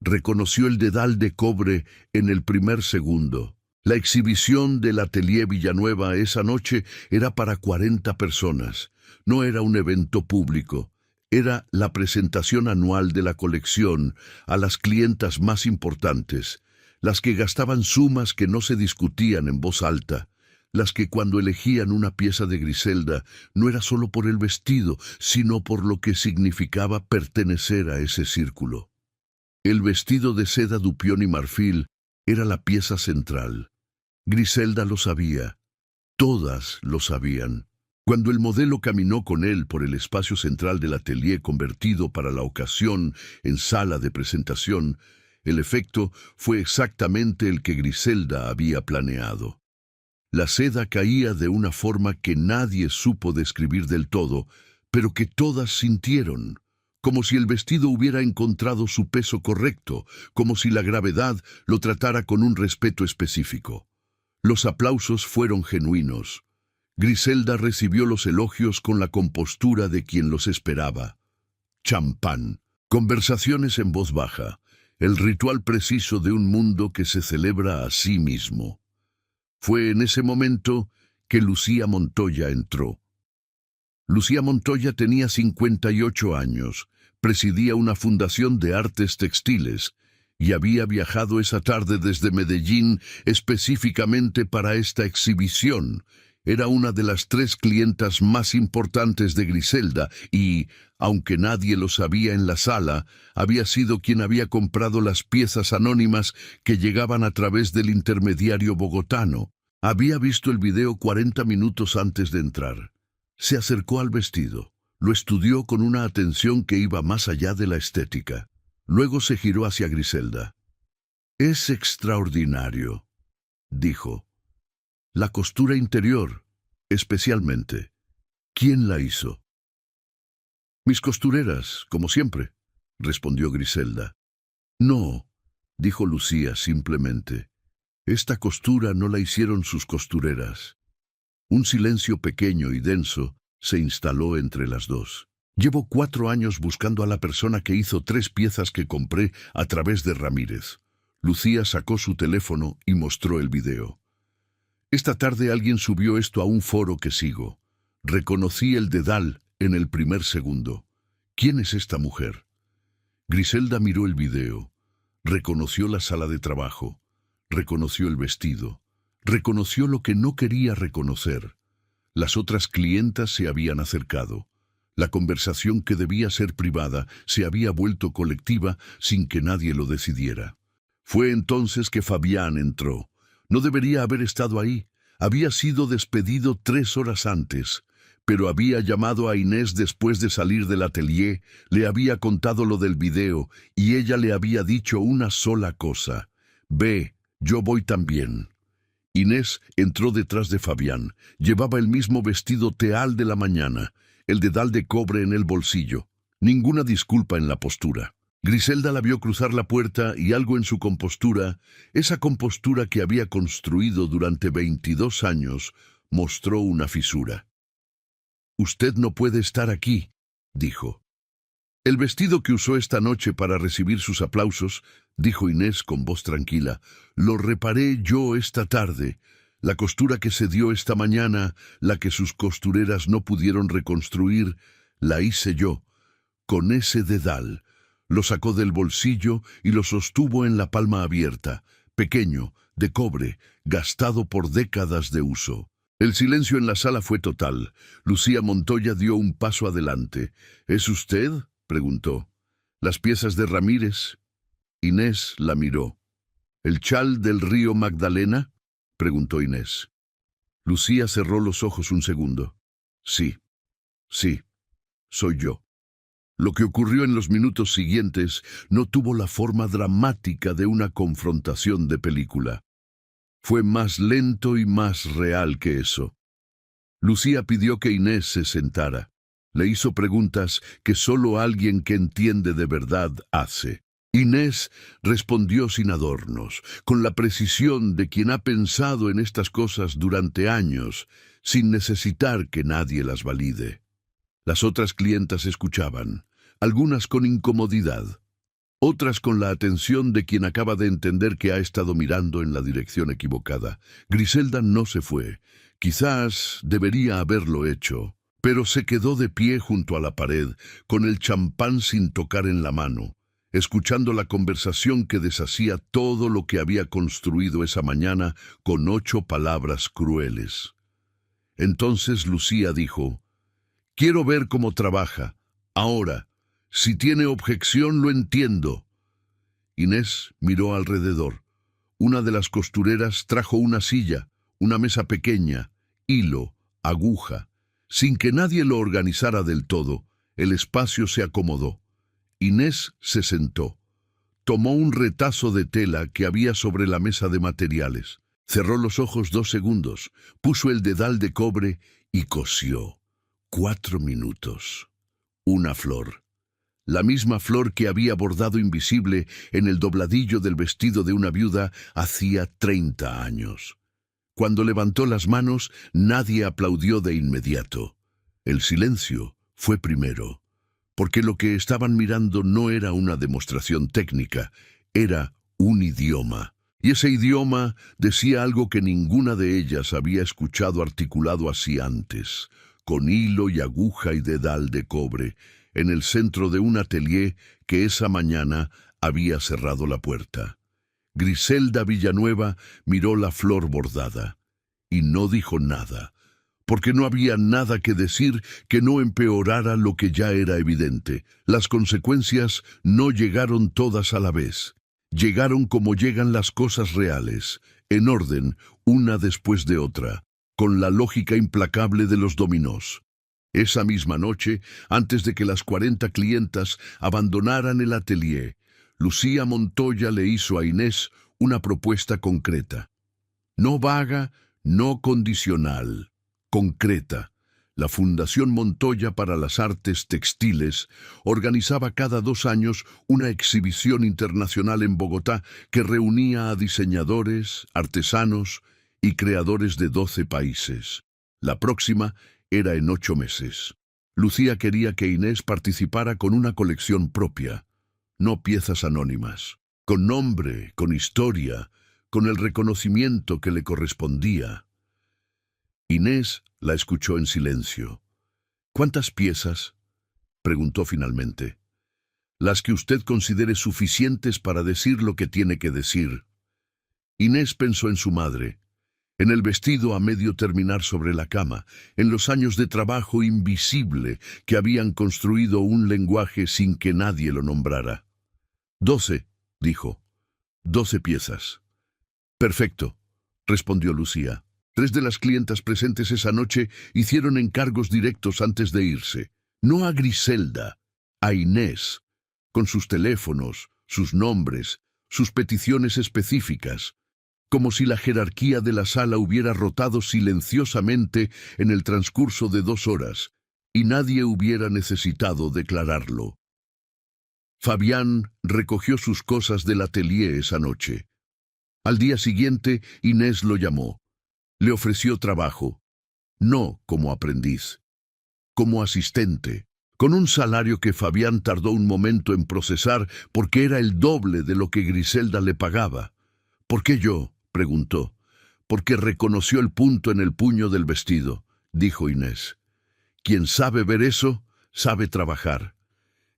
Reconoció el dedal de cobre en el primer segundo. La exhibición del Atelier Villanueva esa noche era para 40 personas. No era un evento público. Era la presentación anual de la colección a las clientas más importantes, las que gastaban sumas que no se discutían en voz alta, las que cuando elegían una pieza de Griselda no era solo por el vestido, sino por lo que significaba pertenecer a ese círculo. El vestido de seda dupión y marfil era la pieza central. Griselda lo sabía. Todas lo sabían. Cuando el modelo caminó con él por el espacio central del atelier convertido para la ocasión en sala de presentación, el efecto fue exactamente el que Griselda había planeado. La seda caía de una forma que nadie supo describir del todo, pero que todas sintieron, como si el vestido hubiera encontrado su peso correcto, como si la gravedad lo tratara con un respeto específico. Los aplausos fueron genuinos. Griselda recibió los elogios con la compostura de quien los esperaba. Champán, conversaciones en voz baja, el ritual preciso de un mundo que se celebra a sí mismo. Fue en ese momento que Lucía Montoya entró. Lucía Montoya tenía 58 años, presidía una fundación de artes textiles y había viajado esa tarde desde Medellín específicamente para esta exhibición. Era una de las 3 clientas más importantes de Griselda y, aunque nadie lo sabía en la sala, había sido quien había comprado las piezas anónimas que llegaban a través del intermediario bogotano. Había visto el video 40 minutos antes de entrar. Se acercó al vestido, lo estudió con una atención que iba más allá de la estética. Luego se giró hacia Griselda. «Es extraordinario», dijo. «La costura interior, especialmente. ¿Quién la hizo?» «Mis costureras, como siempre», respondió Griselda. «No», dijo Lucía simplemente. «Esta costura no la hicieron sus costureras». Un silencio pequeño y denso se instaló entre las dos. «Llevo 4 años buscando a la persona que hizo 3 piezas que compré a través de Ramírez». Lucía sacó su teléfono y mostró el video. «Esta tarde alguien subió esto a un foro que sigo. Reconocí el dedal en el primer segundo. ¿Quién es esta mujer?» Griselda miró el video. Reconoció la sala de trabajo. Reconoció el vestido. Reconoció lo que no quería reconocer. Las otras clientas se habían acercado. La conversación que debía ser privada se había vuelto colectiva sin que nadie lo decidiera. Fue entonces que Fabián entró. No debería haber estado ahí. Había sido despedido 3 horas antes, pero había llamado a Inés después de salir del atelier, le había contado lo del video y ella le había dicho una sola cosa: «Ve, yo voy también». Inés entró detrás de Fabián. Llevaba el mismo vestido teal de la mañana, el dedal de cobre en el bolsillo. Ninguna disculpa en la postura. Griselda la vio cruzar la puerta y algo en su compostura, esa compostura que había construido durante 22 años, mostró una fisura. «Usted no puede estar aquí», dijo. «El vestido que usó esta noche para recibir sus aplausos», dijo Inés con voz tranquila, «lo reparé yo esta tarde. La costura que se dio esta mañana, la que sus costureras no pudieron reconstruir, la hice yo, con ese dedal». Lo sacó del bolsillo y lo sostuvo en la palma abierta, pequeño, de cobre, gastado por décadas de uso. El silencio en la sala fue total. Lucía Montoya dio un paso adelante. «¿Es usted?», preguntó. «¿Las piezas de Ramírez?». Inés la miró. «¿El chal del río Magdalena?», preguntó Inés. Lucía cerró los ojos un segundo. «Sí, soy yo». Lo que ocurrió en los minutos siguientes no tuvo la forma dramática de una confrontación de película. Fue más lento y más real que eso. Lucía pidió que Inés se sentara. Le hizo preguntas que solo alguien que entiende de verdad hace. Inés respondió sin adornos, con la precisión de quien ha pensado en estas cosas durante años, sin necesitar que nadie las valide. Las otras clientas escuchaban, algunas con incomodidad, otras con la atención de quien acaba de entender que ha estado mirando en la dirección equivocada. Griselda no se fue. Quizás debería haberlo hecho, pero se quedó de pie junto a la pared, con el champán sin tocar en la mano, escuchando la conversación que deshacía todo lo que había construido esa mañana con 8 palabras crueles. Entonces Lucía dijo: «Quiero ver cómo trabaja. Ahora, si tiene objeción, lo entiendo». Inés miró alrededor. Una de las costureras trajo una silla, una mesa pequeña, hilo, aguja. Sin que nadie lo organizara del todo, el espacio se acomodó. Inés se sentó. Tomó un retazo de tela que había sobre la mesa de materiales. Cerró los ojos 2 segundos, puso el dedal de cobre y cosió. 4 minutos. Una flor. La misma flor que había bordado invisible en el dobladillo del vestido de una viuda hacía 30 años. Cuando levantó las manos, nadie aplaudió de inmediato. El silencio fue primero, porque lo que estaban mirando no era una demostración técnica, era un idioma. Y ese idioma decía algo que ninguna de ellas había escuchado articulado así antes, con hilo y aguja y dedal de cobre, en el centro de un atelier que esa mañana había cerrado la puerta. Griselda Villanueva miró la flor bordada y no dijo nada, porque no había nada que decir que no empeorara lo que ya era evidente. Las consecuencias no llegaron todas a la vez. Llegaron como llegan las cosas reales, en orden, una después de otra, con la lógica implacable de los dominós. Esa misma noche, antes de que las 40 clientas abandonaran el atelier, Lucía Montoya le hizo a Inés una propuesta concreta. No vaga, no condicional, concreta. La Fundación Montoya para las Artes Textiles organizaba cada 2 años una exhibición internacional en Bogotá que reunía a diseñadores, artesanos y creadores de 12 países. La próxima era en 8 meses. Lucía quería que Inés participara con una colección propia, no piezas anónimas, con nombre, con historia, con el reconocimiento que le correspondía. Inés la escuchó en silencio. «¿Cuántas piezas?», preguntó finalmente. «Las que usted considere suficientes para decir lo que tiene que decir». Inés pensó en su madre, en el vestido a medio terminar sobre la cama, en los años de trabajo invisible que habían construido un lenguaje sin que nadie lo nombrara. 12, dijo. 12 piezas. Perfecto, respondió Lucía. 3 de las clientas presentes esa noche hicieron encargos directos antes de irse. No a Griselda, a Inés, con sus teléfonos, sus nombres, sus peticiones específicas, como si la jerarquía de la sala hubiera rotado silenciosamente en el transcurso de 2 horas, y nadie hubiera necesitado declararlo. Fabián recogió sus cosas del atelier esa noche. Al día siguiente, Inés lo llamó. Le ofreció trabajo, no como aprendiz, como asistente, con un salario que Fabián tardó un momento en procesar porque era el doble de lo que Griselda le pagaba. ¿Por qué yo?, preguntó. Porque reconoció el punto en el puño del vestido, dijo Inés. Quien sabe ver eso, sabe trabajar.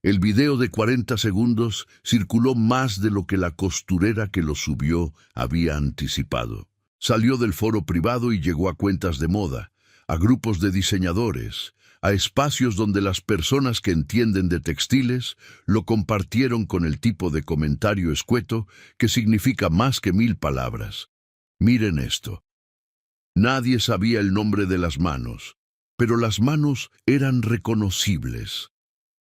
El video de 40 segundos circuló más de lo que la costurera que lo subió había anticipado. Salió del foro privado y llegó a cuentas de moda, a grupos de diseñadores, a espacios donde las personas que entienden de textiles lo compartieron con el tipo de comentario escueto que significa más que 1000 palabras. Miren esto. Nadie sabía el nombre de las manos, pero las manos eran reconocibles.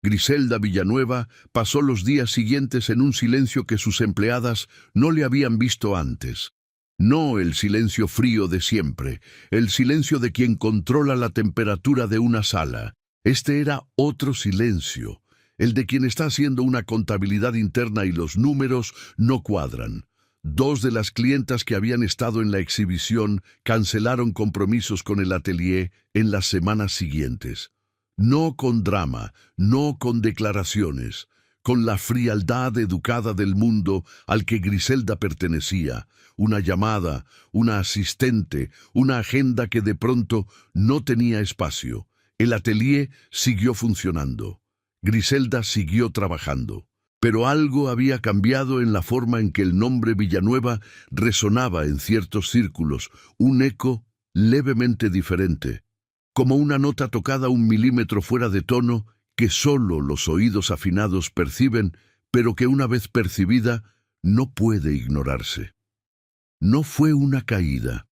Griselda Villanueva pasó los días siguientes en un silencio que sus empleadas no le habían visto antes. No el silencio frío de siempre, el silencio de quien controla la temperatura de una sala. Este era otro silencio, el de quien está haciendo una contabilidad interna y los números no cuadran. 2 de las clientas que habían estado en la exhibición cancelaron compromisos con el atelier en las semanas siguientes. No con drama, no con declaraciones, con la frialdad educada del mundo al que Griselda pertenecía, una llamada, una asistente, una agenda que de pronto no tenía espacio. El atelier siguió funcionando. Griselda siguió trabajando. Pero algo había cambiado en la forma en que el nombre Villanueva resonaba en ciertos círculos, un eco levemente diferente, como una nota tocada 1 milímetro fuera de tono que solo los oídos afinados perciben, pero que una vez percibida no puede ignorarse. No fue una caída,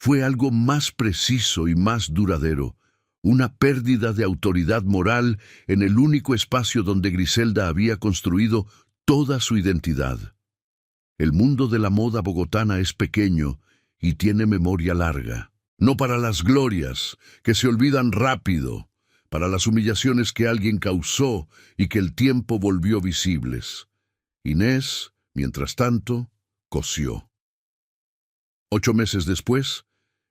fue algo más preciso y más duradero, una pérdida de autoridad moral en el único espacio donde Griselda había construido toda su identidad. El mundo de la moda bogotana es pequeño y tiene memoria larga, no para las glorias, que se olvidan rápido, para las humillaciones que alguien causó y que el tiempo volvió visibles. Inés, mientras tanto, cosió. 8 meses después,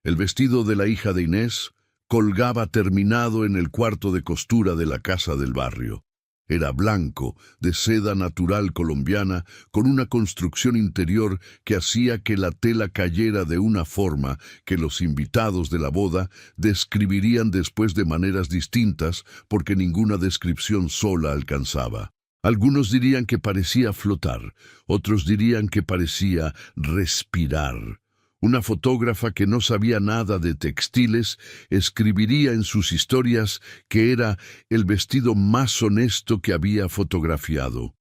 el vestido de la hija de Inés colgaba terminado en el cuarto de costura de la casa del barrio. Era blanco, de seda natural colombiana, con una construcción interior que hacía que la tela cayera de una forma que los invitados de la boda describirían después de maneras distintas porque ninguna descripción sola alcanzaba. Algunos dirían que parecía flotar, otros dirían que parecía respirar. Una fotógrafa que no sabía nada de textiles escribiría en sus historias que era el vestido más honesto que había fotografiado.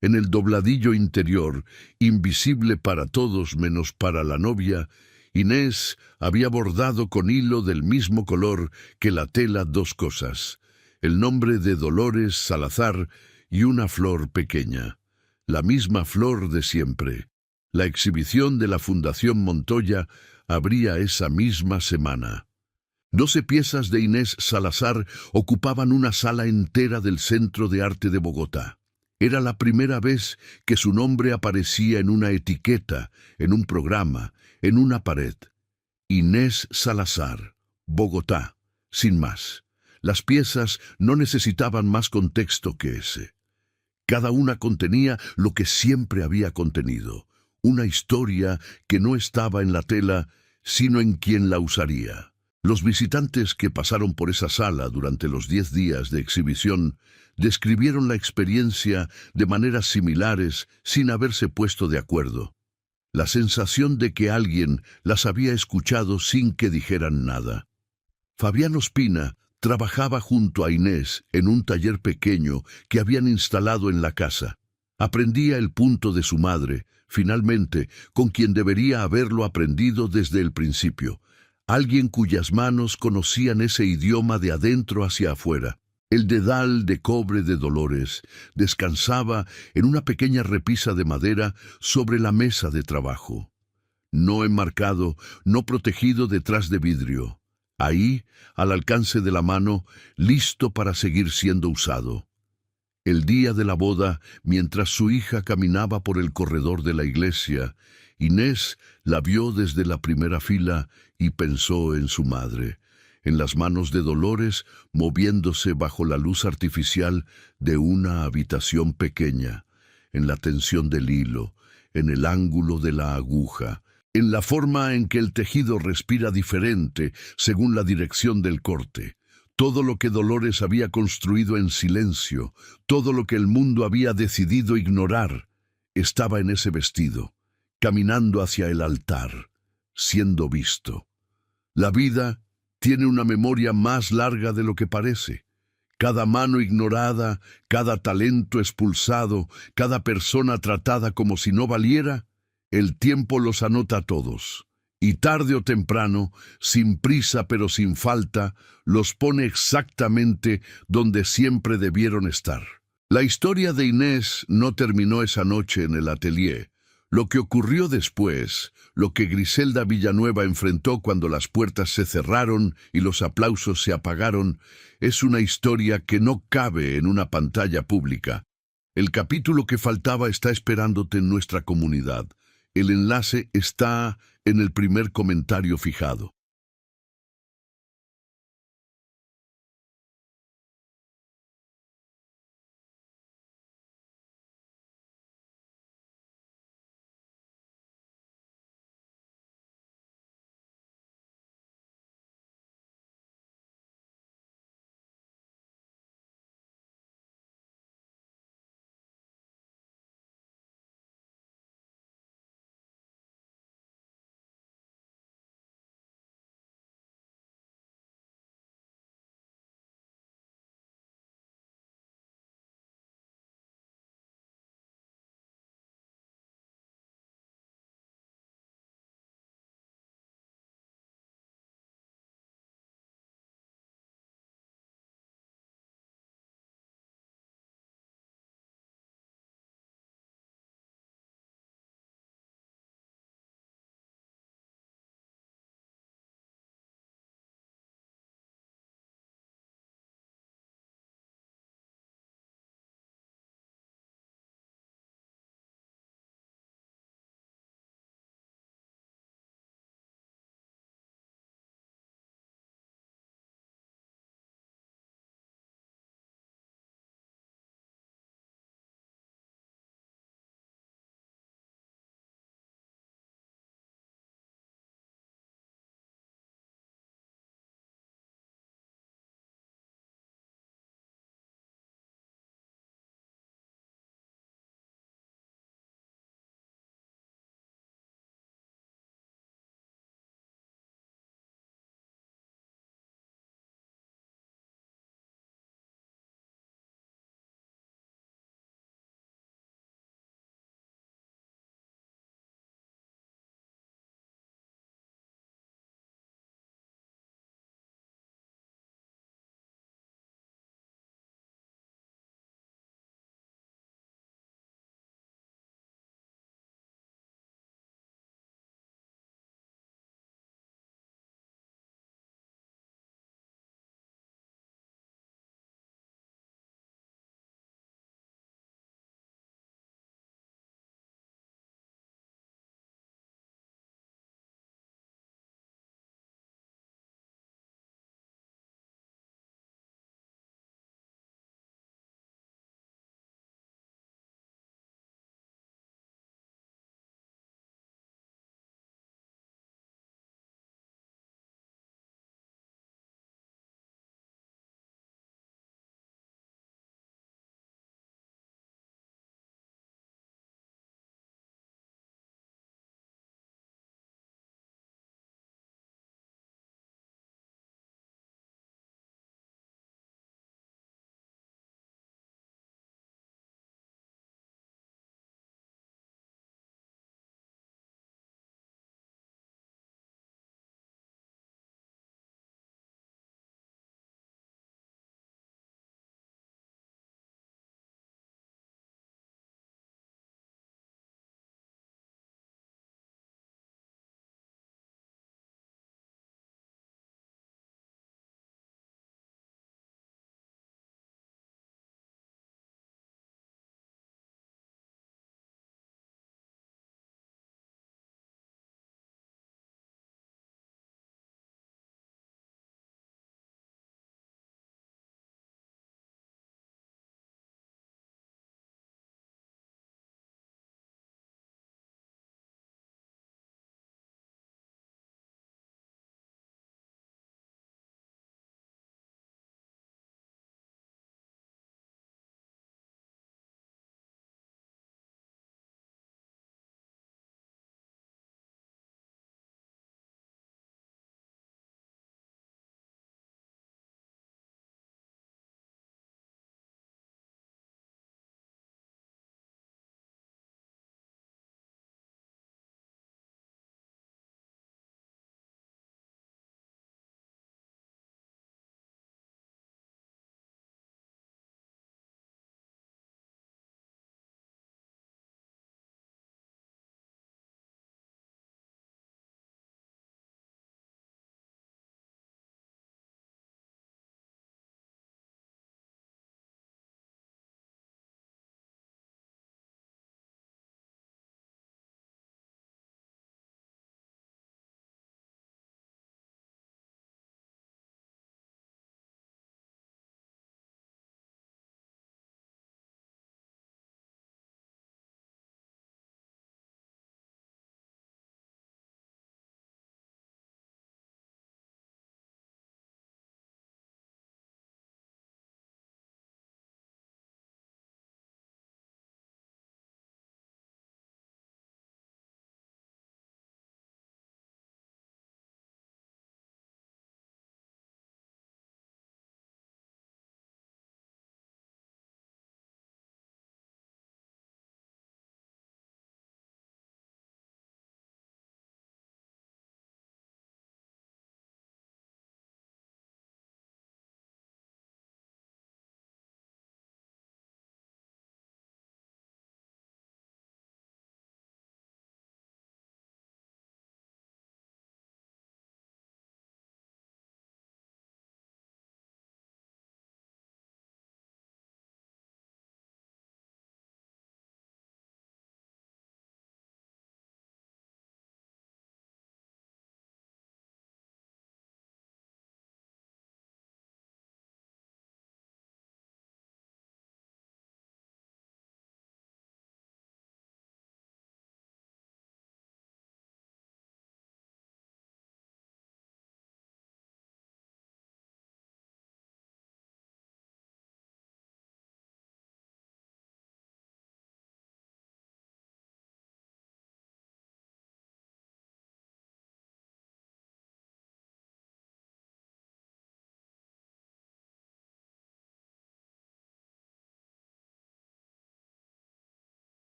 En el dobladillo interior, invisible para todos menos para la novia, Inés había bordado con hilo del mismo color que la tela 2 cosas: el nombre de Dolores Salazar y una flor pequeña, la misma flor de siempre. La exhibición de la Fundación Montoya abría esa misma semana. 12 piezas de Inés Salazar ocupaban una sala entera del Centro de Arte de Bogotá. Era la primera vez que su nombre aparecía en una etiqueta, en un programa, en una pared. Inés Salazar, Bogotá, sin más. Las piezas no necesitaban más contexto que ese. Cada una contenía lo que siempre había contenido. Una historia que no estaba en la tela, sino en quien la usaría. Los visitantes que pasaron por esa sala durante los 10 días de exhibición describieron la experiencia de maneras similares sin haberse puesto de acuerdo. La sensación de que alguien las había escuchado sin que dijeran nada. Fabián Ospina trabajaba junto a Inés en un taller pequeño que habían instalado en la casa. Aprendía el punto de su madre, finalmente, con quien debería haberlo aprendido desde el principio, alguien cuyas manos conocían ese idioma de adentro hacia afuera. El dedal de cobre de Dolores descansaba en una pequeña repisa de madera sobre la mesa de trabajo. No enmarcado, no protegido detrás de vidrio. Ahí, al alcance de la mano, listo para seguir siendo usado. El día de la boda, mientras su hija caminaba por el corredor de la iglesia, Inés la vio desde la primera fila y pensó en su madre, en las manos de Dolores moviéndose bajo la luz artificial de una habitación pequeña, en la tensión del hilo, en el ángulo de la aguja, en la forma en que el tejido respira diferente según la dirección del corte. Todo lo que Dolores había construido en silencio, todo lo que el mundo había decidido ignorar, estaba en ese vestido, caminando hacia el altar, siendo visto. La vida tiene una memoria más larga de lo que parece. Cada mano ignorada, cada talento expulsado, cada persona tratada como si no valiera, el tiempo los anota a todos. Y tarde o temprano, sin prisa pero sin falta, los pone exactamente donde siempre debieron estar. La historia de Inés no terminó esa noche en el atelier. Lo que ocurrió después, lo que Griselda Villanueva enfrentó cuando las puertas se cerraron y los aplausos se apagaron, es una historia que no cabe en una pantalla pública. El capítulo que faltaba está esperándote en nuestra comunidad. El enlace está en el primer comentario fijado.